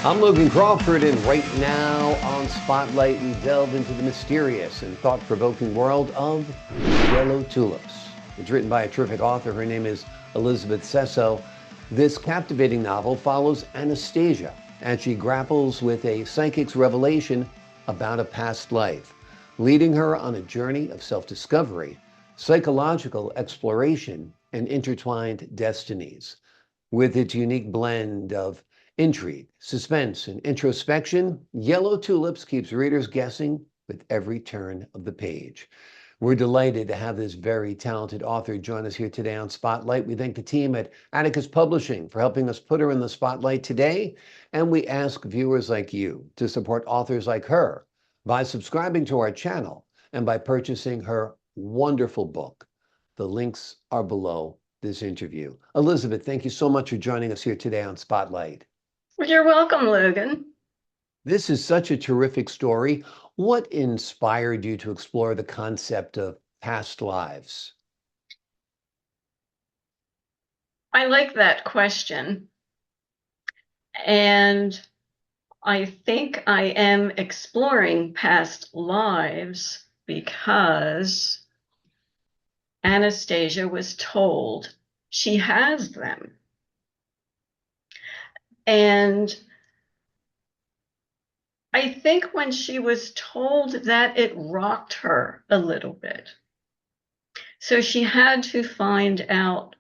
I'm Logan Crawford, and right now on Spotlight, we delve into the mysterious and thought-provoking world of Yellow Tulips. It's written by a terrific author. Her name is Elizabeth Sesso. This captivating novel follows Anastasia as she grapples with a psychic's revelation about a past life, leading her on a journey of self-discovery, psychological exploration, and intertwined destinies. With its unique blend of intrigue, suspense, and introspection, Yellow Tulips keeps readers guessing with every turn of the page. We're delighted to have this very talented author join us here today on Spotlight. We thank the team at Atticus Publishing for helping us put her in the spotlight today. And we ask viewers like you to support authors like her by subscribing to our channel and by purchasing her wonderful book. The links are below this interview. Elizabeth, thank you so much for joining us here today on Spotlight. Well, you're welcome, Logan. This is such a terrific story. What inspired you to explore the concept of past lives? I like that question. And I think I am exploring past lives because Anastasia was told she has them. And I think when she was told that, it rocked her a little bit. So she had to find out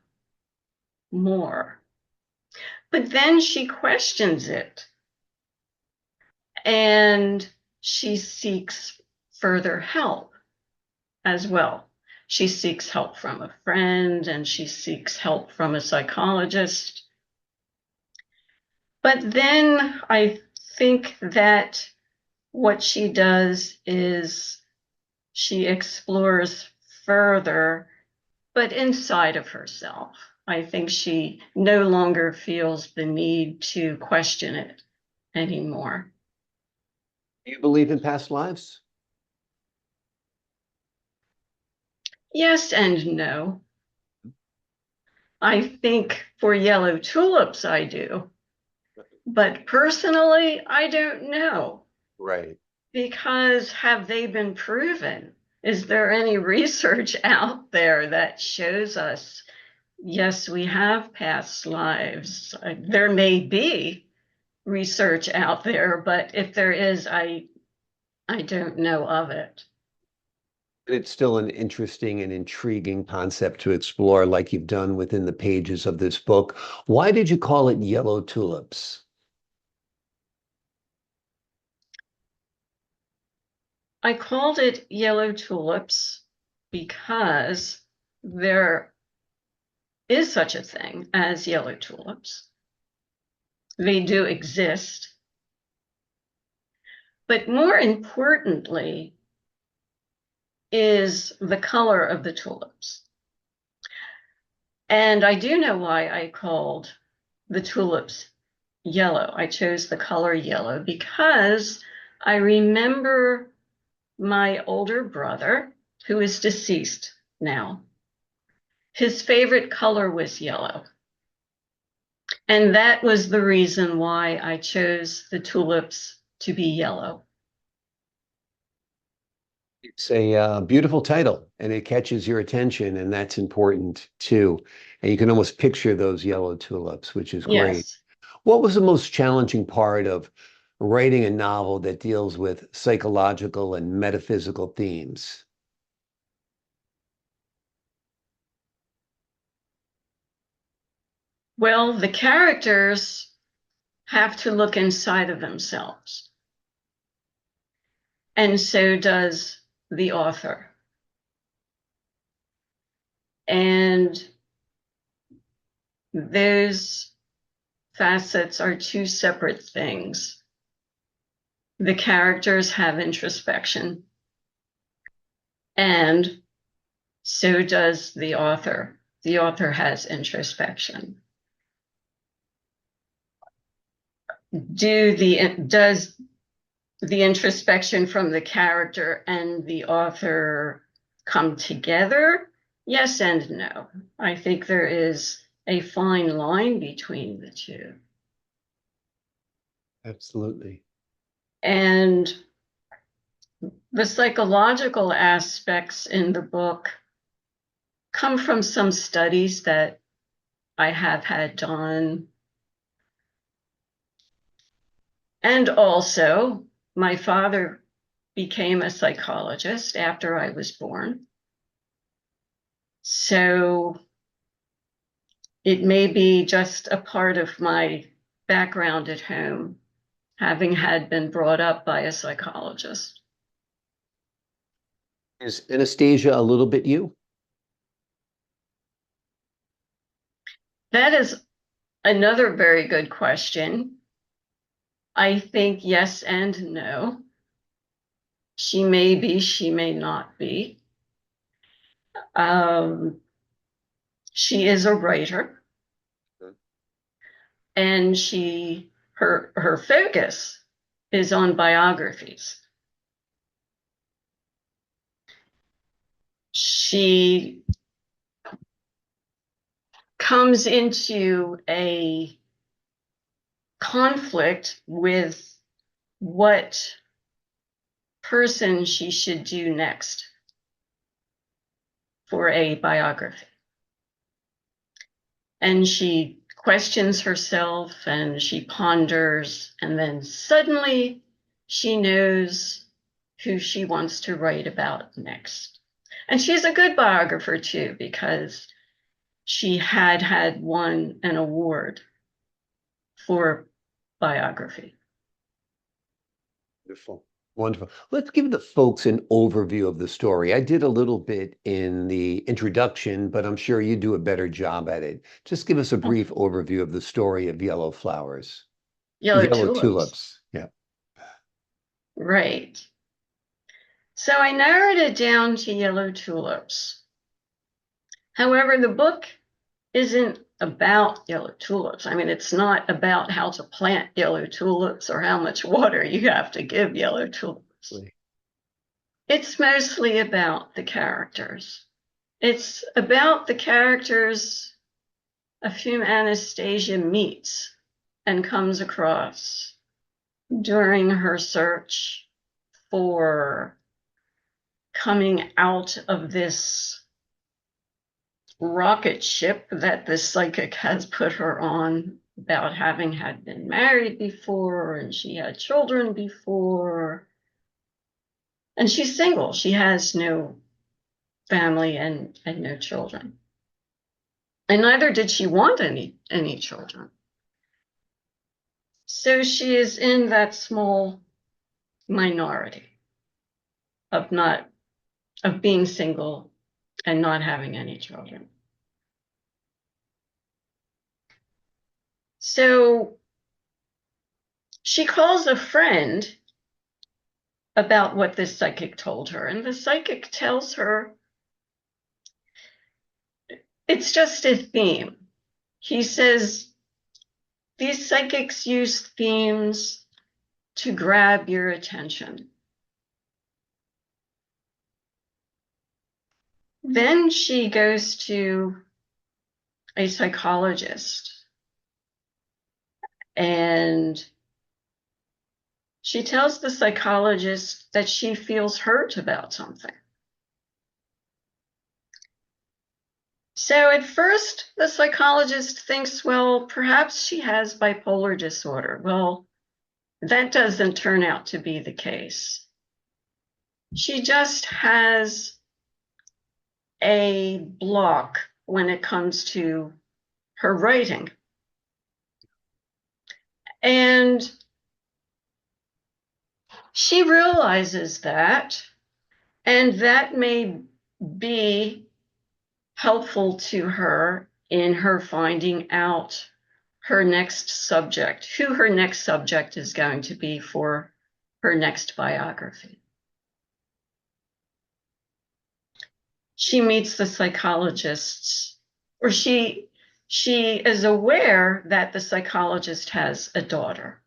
more. But then she questions it and she seeks further help as well. She seeks help from a friend and she seeks help from a psychologist. But then I think that what she does is she explores further, but inside of herself. I think she no longer feels the need to question it anymore. Do you believe in past lives? Yes and no. I think for Yellow Tulips, I do. But personally, I don't know. Right. Because have they been proven? Is there any research out there that shows us, yes, we have past lives? There may be research out there, but if there is, I don't know of it. It's still an interesting and intriguing concept to explore, like you've done within the pages of this book. Why did you call it Yellow Tulips? I called it Yellow Tulips because there is such a thing as yellow tulips. They do exist. But more importantly is the color of the tulips. And I do know why I called the tulips yellow. I chose the color yellow because I remember my older brother, who is deceased now. His favorite color was yellow. And that was the reason why I chose the tulips to be yellow. It's a beautiful title and it catches your attention, and that's important too. And you can almost picture those yellow tulips, which is great. Yes. What was the most challenging part of writing a novel that deals with psychological and metaphysical themes? Well, the characters have to look inside of themselves. And so does the author. And those facets are two separate things. The characters have introspection, and so does the author. The author has introspection. Does the introspection from the character and the author come together? Yes and no. I think there is a fine line between the two. Absolutely. And the psychological aspects in the book come from some studies that I have had done. And also, my father became a psychologist after I was born. So it may be just a part of my background at home, having had been brought up by a psychologist. Is Anastasia a little bit you? That is another very good question. I think yes and no. She may be, she may not be. She is a writer, and her focus is on biographies. She comes into a conflict with what person she should do next for a biography. And she questions herself and she ponders, and then suddenly she knows who she wants to write about next. And she's a good biographer too, because she had won an award for biography. Wonderful. Wonderful. Let's give the folks an overview of the story. I did a little bit in the introduction, but I'm sure you do a better job at it. Just give us a brief overview of the story of Yellow Flowers. Yellow Yellow Tulips. Tulips. Yeah. Right. So I narrowed it down to Yellow Tulips. However, the book isn't about yellow tulips. I mean, it's not about how to plant yellow tulips or how much water you have to give yellow tulips. It's mostly about the characters. It's about the characters of whom Anastasia meets and comes across during her search for coming out of this rocket ship that the psychic has put her on, about having had been married before and she had children before. And she's single. She has no family and no children. And neither did she want any children. So she is in that small minority of being single and not having any children. So she calls a friend about what this psychic told her, and the psychic tells her it's just a theme. He says these psychics use themes to grab your attention. Then she goes to a psychologist, and she tells the psychologist that she feels hurt about something. So at first, the psychologist thinks, well, perhaps she has bipolar disorder. Well, that doesn't turn out to be the case. She just has a block when it comes to her writing. And she realizes that, and that may be helpful to her in her finding out her next subject, who her next subject is going to be for her next biography. She meets the psychologists, or she is aware that the psychologist has a daughter.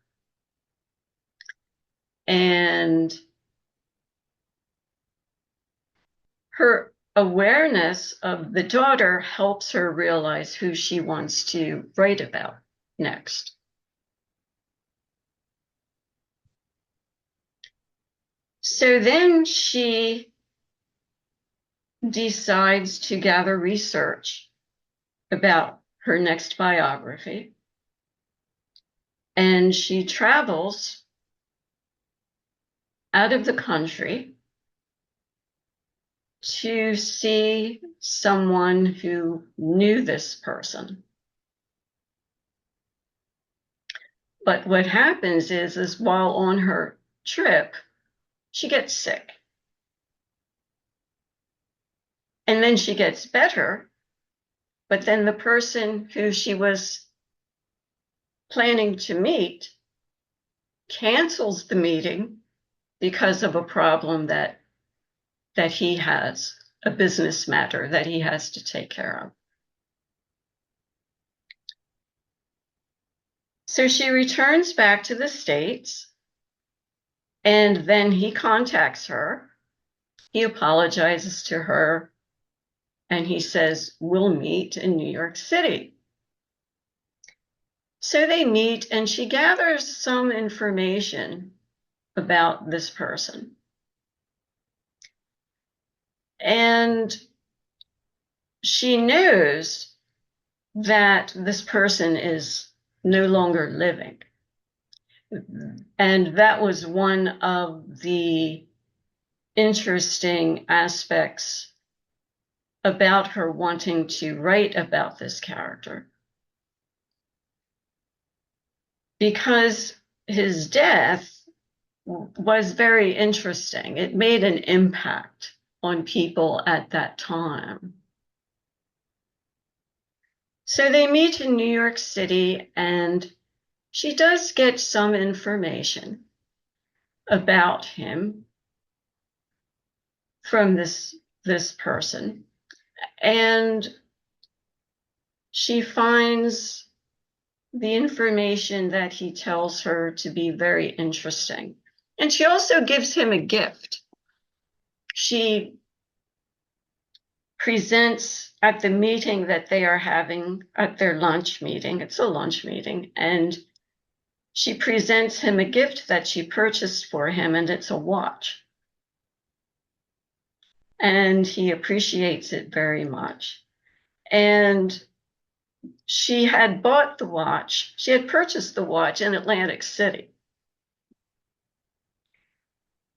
And her awareness of the daughter helps her realize who she wants to write about next. So then she decides to gather research about her next biography. And she travels out of the country to see someone who knew this person. But what happens is while on her trip, she gets sick. And then she gets better, but then the person who she was planning to meet cancels the meeting because of a problem that he has, a business matter that he has to take care of. So she returns back to the States, and then he contacts her. He apologizes to her, and he says, we'll meet in New York City. So they meet, and she gathers some information about this person. And she knows that this person is no longer living. And that was one of the interesting aspects about her wanting to write about this character. Because his death was very interesting. It made an impact on people at that time. So they meet in New York City, and she does get some information about him from this person. And she finds the information that he tells her to be very interesting. And she also gives him a gift. She presents at the meeting that they are having, at their lunch meeting. It's a lunch meeting. And she presents him a gift that she purchased for him, and it's a watch. And he appreciates it very much. And she had bought the watch. She had purchased the watch in Atlantic City.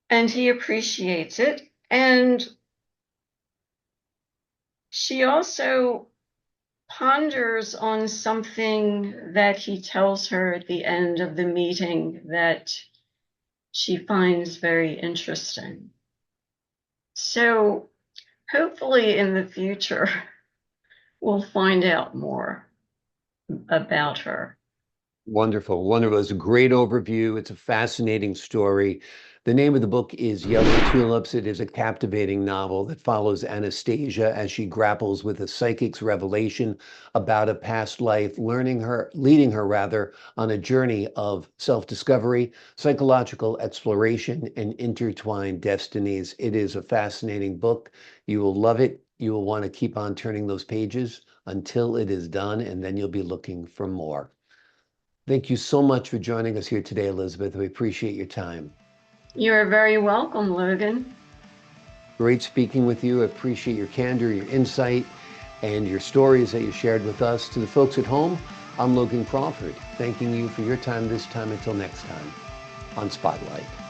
And he appreciates it. And she also ponders on something that he tells her at the end of the meeting that she finds very interesting. So hopefully in the future, we'll find out more about her. Wonderful. Wonderful. It's a great overview. It's a fascinating story. The name of the book is Yellow Tulips. It is a captivating novel that follows Anastasia as she grapples with a psychic's revelation about a past life, leading her rather on a journey of self-discovery, psychological exploration, and intertwined destinies. It is a fascinating book. You will love it. You will want to keep on turning those pages until it is done, and then you'll be looking for more. Thank you so much for joining us here today, Elizabeth. We appreciate your time. You're very welcome, Logan. Great speaking with you. I appreciate your candor, your insight, and your stories that you shared with us. To the folks at home, I'm Logan Crawford, thanking you for your time this time. Until next time on Spotlight.